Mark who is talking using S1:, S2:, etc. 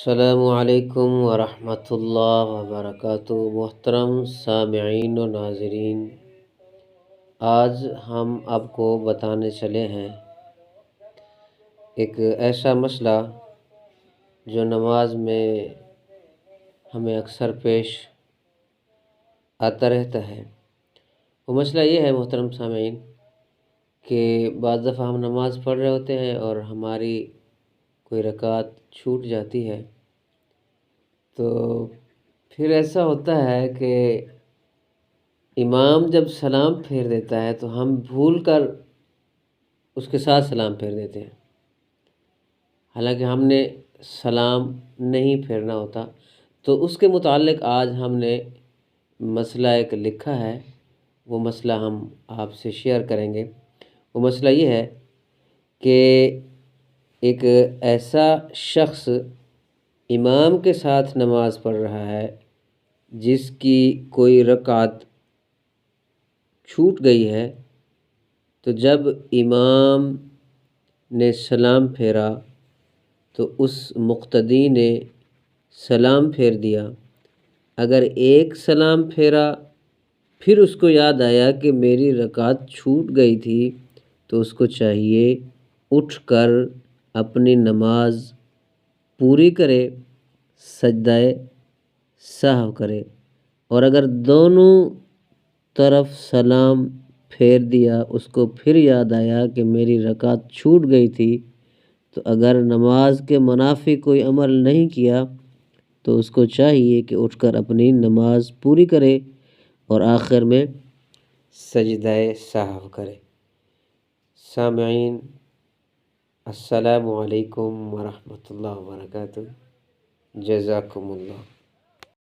S1: السلام علیکم ورحمۃ اللہ وبرکاتہ۔ محترم سامعین و ناظرین، آج ہم آپ کو بتانے چلے ہیں ایک ایسا مسئلہ جو نماز میں ہمیں اکثر پیش آتا رہتا ہے۔ وہ مسئلہ یہ ہے محترم سامعین کہ بعض دفعہ ہم نماز پڑھ رہے ہوتے ہیں اور ہماری کوئی رکعت چھوٹ جاتی ہے، تو پھر ایسا ہوتا ہے کہ امام جب سلام پھیر دیتا ہے تو ہم بھول کر اس کے ساتھ سلام پھیر دیتے ہیں، حالانکہ ہم نے سلام نہیں پھیرنا ہوتا۔ تو اس کے متعلق آج ہم نے مسئلہ ایک لکھا ہے، وہ مسئلہ ہم آپ سے شیئر کریں گے۔ وہ مسئلہ یہ ہے کہ ایک ایسا شخص امام کے ساتھ نماز پڑھ رہا ہے جس کی کوئی رکعت چھوٹ گئی ہے، تو جب امام نے سلام پھیرا تو اس مقتدی نے سلام پھیر دیا۔ اگر ایک سلام پھیرا پھر اس کو یاد آیا کہ میری رکعت چھوٹ گئی تھی، تو اس کو چاہیے اٹھ کر اپنی نماز پوری کرے، سجدہ سہو کرے۔ اور اگر دونوں طرف سلام پھیر دیا، اس کو پھر یاد آیا کہ میری رکعت چھوٹ گئی تھی، تو اگر نماز کے منافی کوئی عمل نہیں کیا تو اس کو چاہیے کہ اٹھ کر اپنی نماز پوری کرے اور آخر میں سجدہ سہو کرے۔ سامعین، السلام علیکم ورحمۃ اللہ وبرکاتہ۔ جزاکم اللہ۔